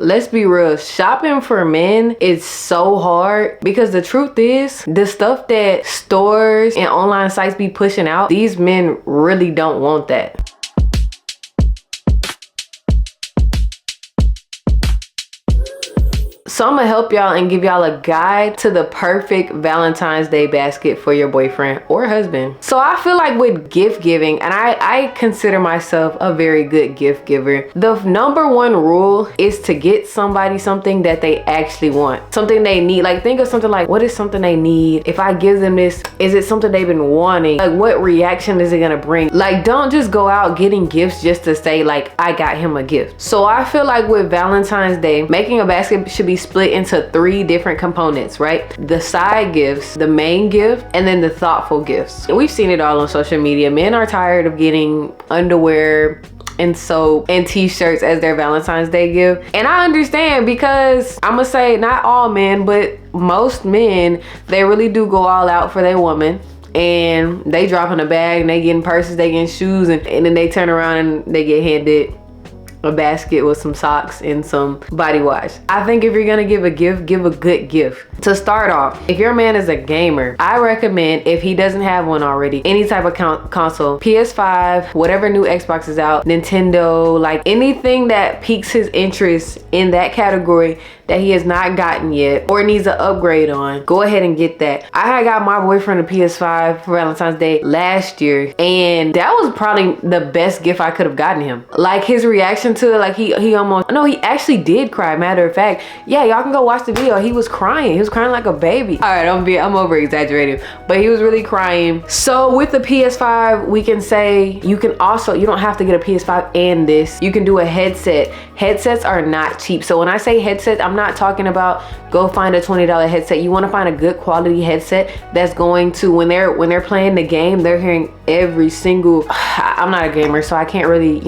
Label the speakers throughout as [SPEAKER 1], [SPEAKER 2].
[SPEAKER 1] Let's be real, shopping for men is so hard because the truth is the stuff that stores and online sites be pushing out, these men really don't want that. So I'm gonna help y'all and give y'all a guide to the perfect Valentine's Day basket for your boyfriend or husband. So I feel like with gift giving, and I consider myself a very good gift giver, the number one rule is to get somebody something that they actually want, something they need. Like, think of something like, what is something they need? If I give them this, is it something they've been wanting? Like, what reaction is it gonna bring? Like, don't just go out getting gifts just to say like, I got him a gift. So I feel like with Valentine's Day, making a basket should be split into 3 different components, right? The side gifts, the main gift, and then the thoughtful gifts. And we've seen it all on social media. Men are tired of getting underwear and soap and t-shirts as their Valentine's Day gift. And I understand, because I'm gonna say not all men, but most men, they really do go all out for their woman. And they drop in a bag and they getting purses, they getting shoes, and then they turn around and they get handed a basket with some socks and some body wash. I think if you're gonna give a gift, give a good gift. To start off, if your man is a gamer, I recommend, if he doesn't have one already, any type of console, PS5, whatever new Xbox is out, Nintendo, like anything that piques his interest in that category that he has not gotten yet or needs an upgrade on, go ahead and get that. I had got my boyfriend a PS5 for Valentine's Day last year, and that was probably the best gift I could have gotten him. Like, his reaction to it, like he actually did cry. Matter of fact, yeah, y'all can go watch the video. He was crying. He was crying like a baby. All right, I'm over exaggerating, but he was really crying. So with the PS5, we can say you don't have to get a PS5 and this. You can do a headset. Headsets are not cheap. So when I say headset, I'm not talking about go find a $20 headset. You want to find a good quality headset that's going to, when they're playing the game, they're hearing every single, I'm not a gamer, so I can't really,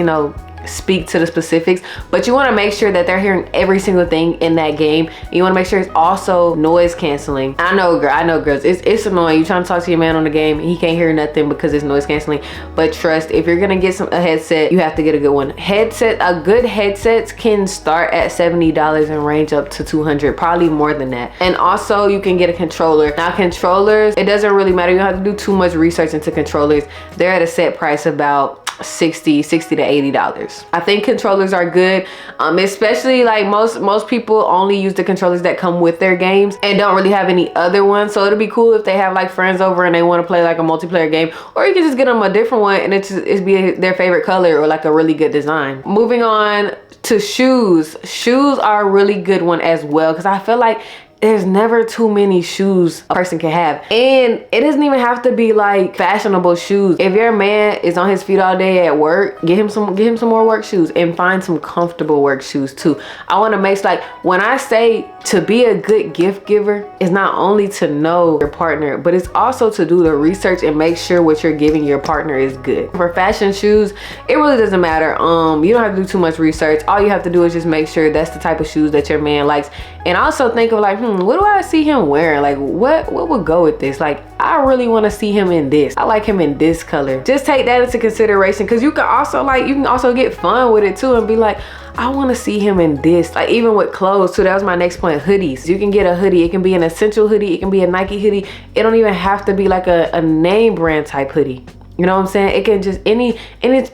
[SPEAKER 1] speak to the specifics, but you want to make sure that they're hearing every single thing in that game. You want to make sure it's also noise canceling. I know girls, it's annoying. You trying to talk to your man on the game, he can't hear nothing because it's noise canceling. But trust, if you're gonna get a headset, you have to get a good one. A good headsets can start at $70 and range up to $200, probably more than that. And also you can get a controller. Now controllers, it doesn't really matter. You don't have to do too much research into controllers. They're at a set price about $60 to $80. I think controllers are good, especially like most people only use the controllers that come with their games and don't really have any other ones. So it'll be cool if they have like friends over and they want to play like a multiplayer game, or you can just get them a different one and it's be their favorite color or like a really good design. Moving on to shoes. Shoes are a really good one as well, because I feel like there's never too many shoes a person can have. And it doesn't even have to be like fashionable shoes. If your man is on his feet all day at work, get him some more work shoes, and find some comfortable work shoes too. I want to make, like, when I say to be a good gift giver, is not only to know your partner, but it's also to do the research and make sure what you're giving your partner is good. For fashion shoes, it really doesn't matter. You don't have to do too much research. All you have to do is just make sure that's the type of shoes that your man likes. And also think of like, what do I see him wearing? Like, what would go with this? Like, I really want to see him in this. I like him in this color. Just take that into consideration, because you can also get fun with it too and be like, I want to see him in this. Like, even with clothes too, that was my next point. Hoodies. You can get a hoodie. It can be an essential hoodie. It can be a Nike hoodie. It don't even have to be like a name brand type hoodie. You know what I'm saying? It can just any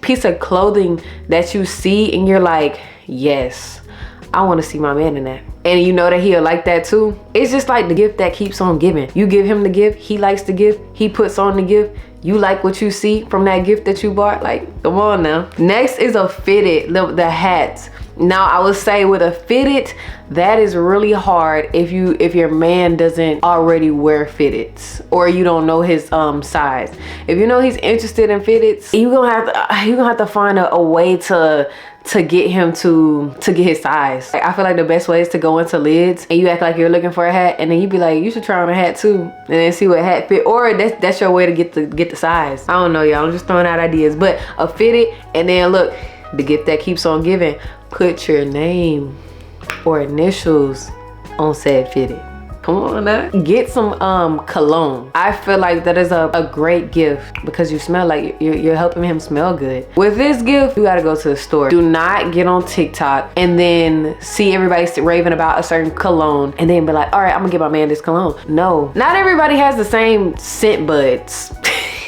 [SPEAKER 1] piece of clothing that you see and you're like, yes, I want to see my man in that. And you know that he'll like that too. It's just like the gift that keeps on giving. You give him the gift, he likes the gift, he puts on the gift, you like what you see from that gift that you bought. Like, come on now. Next is a fitted, the hats. Now I would say with a fitted, that is really hard if your man doesn't already wear fitteds, or you don't know his size. If you know he's interested in fitteds, you're gonna have to find a way to get him to get his size. Like, I feel like the best way is to go into lids and you act like you're looking for a hat, and then you be like, you should try on a hat too, and then see what hat fit. Or that's your way to get the size. I don't know, y'all. I'm just throwing out ideas. But a fitted, and then look, the gift that keeps on giving. Put your name or initials on said fitted. Come on now. Get some cologne. I feel like that is a great gift because you smell like you're helping him smell good. With this gift, you gotta go to the store. Do not get on TikTok and then see everybody raving about a certain cologne and then be like, all right, I'm gonna get my man this cologne. No, not everybody has the same scent buds.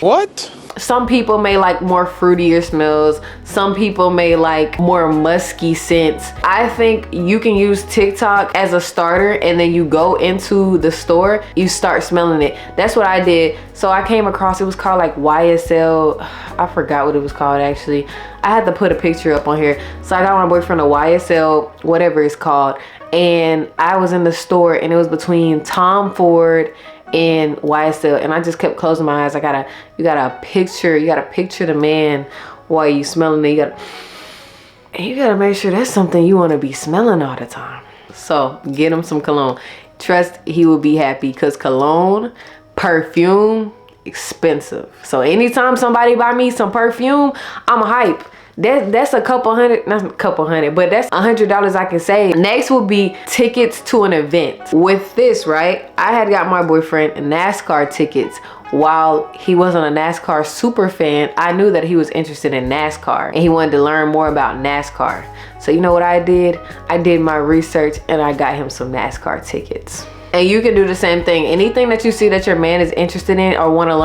[SPEAKER 2] What?
[SPEAKER 1] Some people may like more fruitier smells. Some people may like more musky scents. I think you can use TikTok as a starter, and then you go into the store, you start smelling it. That's what I did. So I came across, it was called like YSL. I forgot what it was called actually. I had to put a picture up on here. So I got my boyfriend a YSL, whatever it's called. And I was in the store and it was between Tom Ford and YSL, and I just kept closing my eyes. You gotta picture the man while you smelling it. You gotta make sure that's something you want to be smelling all the time. So get him some cologne. Trust he will be happy, because cologne, perfume, expensive. So anytime somebody buy me some perfume, I'm hype. That's a couple hundred, not a couple hundred, but that's $100 I can save. Next will be tickets to an event. With this, right, I had got my boyfriend NASCAR tickets. While he wasn't a NASCAR super fan, I knew that he was interested in NASCAR and he wanted to learn more about NASCAR. So you know what I did? I did my research and I got him some NASCAR tickets. And you can do the same thing. Anything that you see that your man is interested in or want to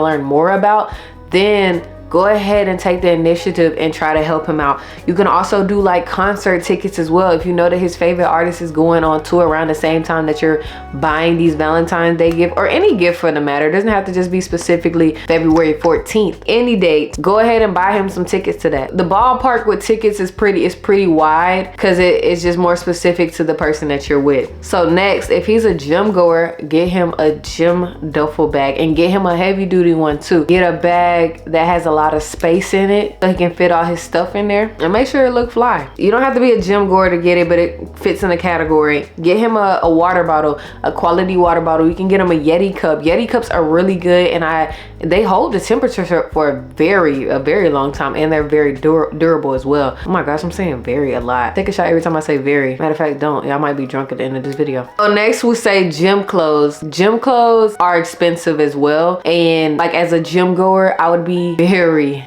[SPEAKER 1] learn more about, then go ahead and take the initiative and try to help him out. You can also do like concert tickets as well. If you know that his favorite artist is going on tour around the same time that you're buying these Valentine's Day gift, or any gift for the matter, it doesn't have to just be specifically February 14th. Any date, go ahead and buy him some tickets to that. The ballpark with tickets is pretty wide because it's just more specific to the person that you're with. So next, if he's a gym goer, get him a gym duffel bag, and get him a heavy duty one too. Get a bag that has a lot of space in it so he can fit all his stuff in there, and make sure it look fly. You don't have to be a gym goer to get it, but it fits in the category. Get him a water bottle, a quality water bottle. You can get him a Yeti cup. Yeti cups are really good, and they hold the temperature for a very long time, and they're very durable as well. Oh my gosh, I'm saying very a lot. Take a shot every time I say very. Matter of fact, don't. Y'all might be drunk at the end of this video. So next we'll say gym clothes. Gym clothes are expensive as well, and like as a gym goer, I would be very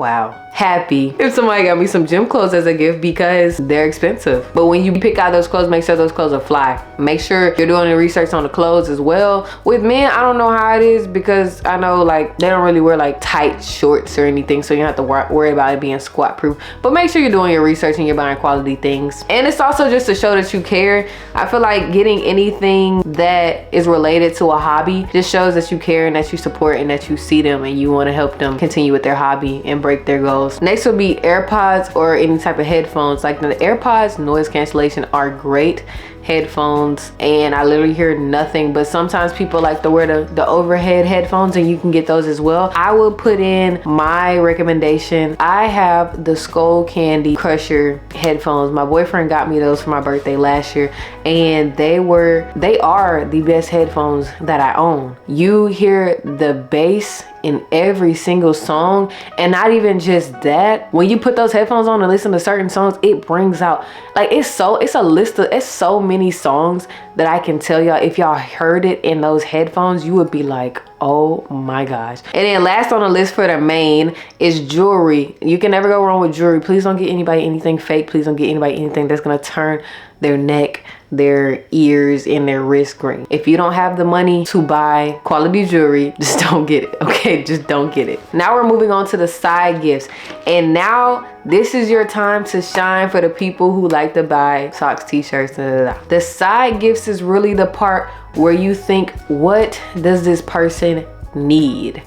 [SPEAKER 1] happy if somebody got me some gym clothes as a gift, because they're expensive. But when you pick out those clothes, make sure those clothes are fly. Make sure you're doing the research on the clothes as well. With men, I don't know how it is, because I know like they don't really wear like tight shorts or anything, so you don't have to worry about it being squat proof. But make sure you're doing your research and you're buying quality things. And it's also just to show that you care. I feel like getting anything that is related to a hobby just shows that you care and that you support and that you see them and you want to help them continue with their hobby and break their goals. Next will be AirPods or any type of headphones. Like the AirPods, noise cancellation, are great headphones, and I literally hear nothing. But sometimes people like to wear the overhead headphones, and you can get those as well. I will put in my recommendation. I have the Skull Candy Crusher headphones. My boyfriend got me those for my birthday last year, and they are the best headphones that I own. You hear the bass in every single song, and not even just that. When you put those headphones on and listen to certain songs, it brings out like it's so many songs that I can tell y'all, if y'all heard it in those headphones, you would be like, oh my gosh. And then last on the list for the main is jewelry. You can never go wrong with jewelry. Please don't get anybody anything fake. Please don't get anybody anything that's gonna turn their neck, their ears, and their wrist green. If you don't have the money to buy quality jewelry, just don't get it, okay? Just don't get it. Now we're moving on to the side gifts. And now this is your time to shine for the people who like to buy socks, t-shirts, The side gifts is really the part where you think, what does this person need?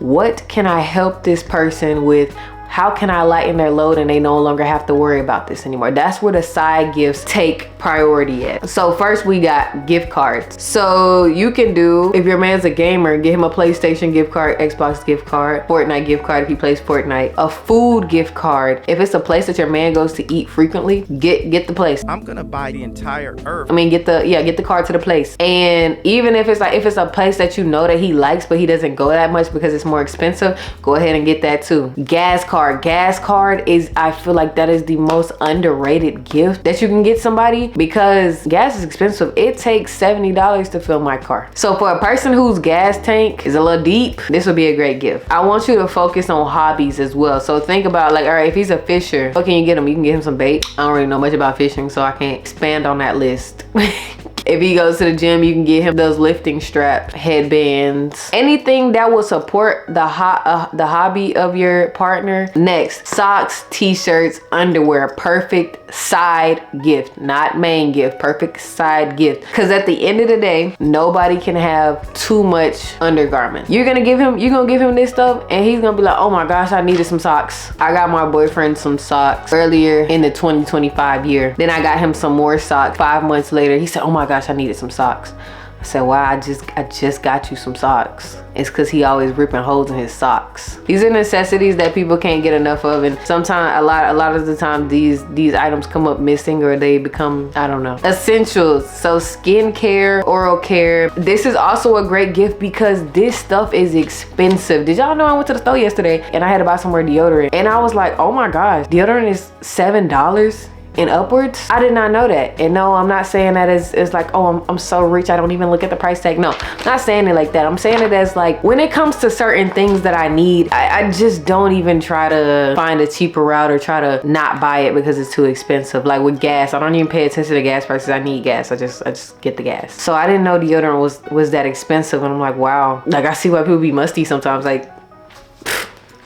[SPEAKER 1] What can I help this person with? How can I lighten their load and they no longer have to worry about this anymore? That's where the side gifts take priority at. So first we got gift cards. So you can do, if your man's a gamer, get him a PlayStation gift card, Xbox gift card, Fortnite gift card if he plays Fortnite, a food gift card. If it's a place that your man goes to eat frequently, get the place.
[SPEAKER 2] I'm gonna buy the entire earth.
[SPEAKER 1] I mean, get the card to the place. And even if it's a place that you know that he likes but he doesn't go that much because it's more expensive, go ahead and get that too. Gas card. card. Gas card is, I feel like that is the most underrated gift that you can get somebody, because gas is expensive. It takes $70 to fill my car. So for a person whose gas tank is a little deep, this would be a great gift. I want you to focus on hobbies as well. So think about, like, all right, if he's a fisher, what can you get him? You can get him some bait. I don't really know much about fishing, so I can't expand on that list. If he goes to the gym, you can get him those lifting strap, headbands, anything that will support the hobby of your partner. Next, socks, t-shirts, underwear. Perfect side gift, not main gift. Perfect side gift. Because at the end of the day, nobody can have too much undergarment. You're gonna give him this stuff, and he's gonna be like, oh my gosh, I needed some socks. I got my boyfriend some socks earlier in the 2025 year. Then I got him some more socks 5 months later. He said, oh my gosh, I needed some socks. I said, wow, I just got you some socks. It's because he always ripping holes in his socks. These are necessities that people can't get enough of, and sometimes a lot of the time these items come up missing, or they become, I don't know, essentials. So skincare, oral care. This is also a great gift because this stuff is expensive. Did y'all know I went to the store yesterday and I had to buy some more deodorant, and I was like, oh my gosh, deodorant is $7 and upwards? I did not know that. And no, I'm not saying that it's like, oh, I'm so rich I don't even look at the price tag. No, I'm not saying it like that. I'm saying it as like, when it comes to certain things that I need, I just don't even try to find a cheaper route or try to not buy it because it's too expensive. Like with gas, I don't even pay attention to gas prices. I need gas. I just get the gas. So I didn't know deodorant was that expensive, and I'm like, wow. Like, I see why people be musty sometimes. Like,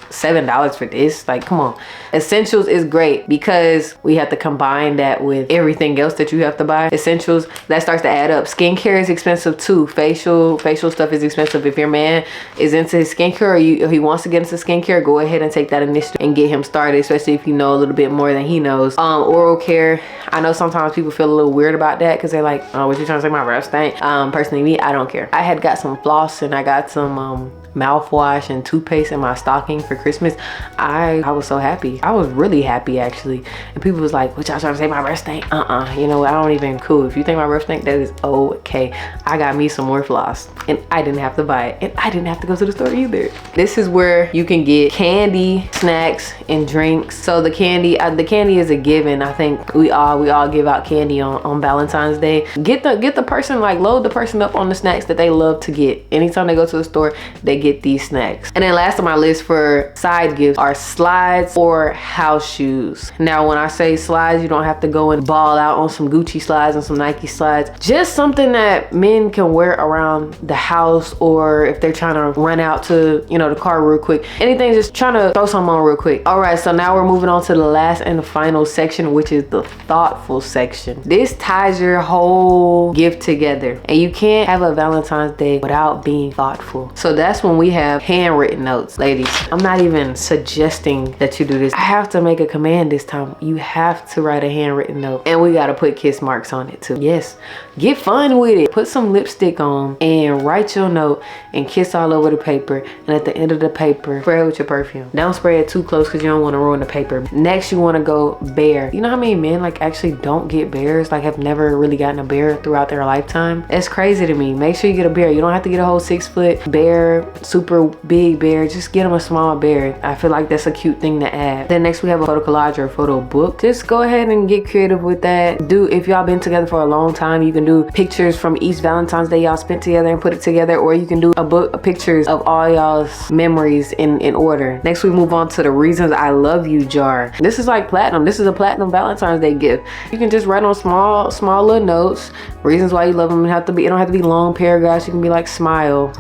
[SPEAKER 1] $7 for this? Like, come on. Essentials is great because we have to combine that with everything else that you have to buy. Essentials, that starts to add up. Skincare is expensive too. Facial stuff is expensive. If your man is into his skincare, or he wants to get into skincare, go ahead and take that initiative and get him started, especially if you know a little bit more than he knows. Oral care, I know sometimes people feel a little weird about that because they're like, oh, what you trying to say, my breath stink? Personally, me, I don't care. I had got some floss and I got some mouthwash and toothpaste in my stocking for Christmas. I was so happy. I was really happy, actually. And people was like, what y'all trying to say, my breath stink? You know, I don't even, cool. If you think my breath stink, that is okay. I got me some more floss and I didn't have to buy it, and I didn't have to go to the store either. This is where you can get candy, snacks, and drinks. So the candy is a given. I think we all give out candy on Valentine's Day. Get the person, like, load the person up on the snacks that they love to get. Anytime they go to the store, they get these snacks. And then last on my list for side gifts are slides or house shoes. Now, when I say slides, you don't have to go and ball out on some Gucci slides and some Nike slides. Just something that men can wear around the house, or if they're trying to run out to, you know, the car real quick. Anything, just trying to throw something on real quick. All right, so now we're moving on to the last and the final section, which is the thoughtful section. This ties your whole gift together, and you can't have a Valentine's Day without being thoughtful. So that's when we have handwritten notes. Ladies, I'm not even suggesting that you do this. I have to make a command this time. You have to write a handwritten note, and we got to put kiss marks on it too. Yes, get fun with it. Put some lipstick on and write your note and kiss all over the paper, and at the end of the paper, spray it with your perfume. Don't spray it too close because you don't want to ruin the paper. Next, you want to go bear. You know how many men like actually don't get bears, like have never really gotten a bear throughout their lifetime? It's crazy to me. Make sure you get a bear. You don't have to get a whole 6-foot bear, super big bear. Just get them a small bear. I feel like that's a cute thing to add. Then next we have a photo collage or a photo book. Just go ahead and get creative with that. If y'all been together for a long time, you can do pictures from each Valentine's Day y'all spent together and put it together, or you can do a book of pictures of all y'all's memories in order. Next we move on to the reasons I love you jar. This is like platinum. This is a platinum Valentine's Day gift. You can just write on small little notes reasons why you love them. It don't have to be long paragraphs. You can be like, smile,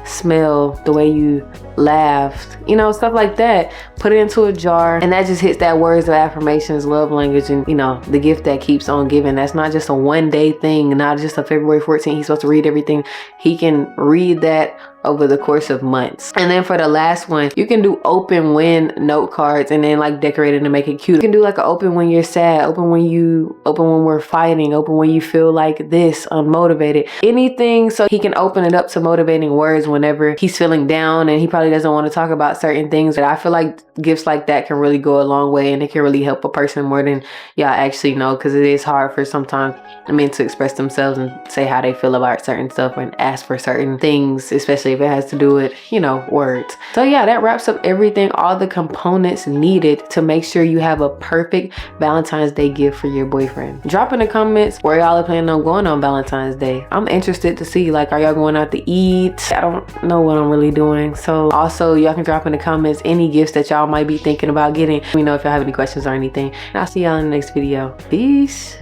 [SPEAKER 1] smell, the way you laughed, you know, stuff like that. Put it into a jar, and that just hits that words of affirmations, love language, and, you know, the gift that keeps on giving. That's not just a one-day thing, not just a February 14th. He's supposed to read everything. He can read that over the course of months. And then for the last one, you can do open when note cards and then like decorate it and make it cute. You can do like an open when you're sad, open when we're fighting, open when you feel like this, unmotivated, anything, so he can open it up to motivating words whenever he's feeling down and he probably doesn't want to talk about certain things. But I feel like gifts like that can really go a long way, and it can really help a person more than y'all actually know, because it is hard for sometimes men to express themselves and say how they feel about certain stuff and ask for certain things, especially especially if it has to do with, you know, words. So yeah, that wraps up everything, all the components needed to make sure you have a perfect Valentine's Day gift for your boyfriend. Drop in the comments where y'all are planning on going on Valentine's Day. I'm interested to see, like, are y'all going out to eat? I don't know what I'm really doing. So also y'all can drop in the comments any gifts that y'all might be thinking about getting. Let me know if y'all have any questions or anything. And I'll see y'all in the next video. Peace.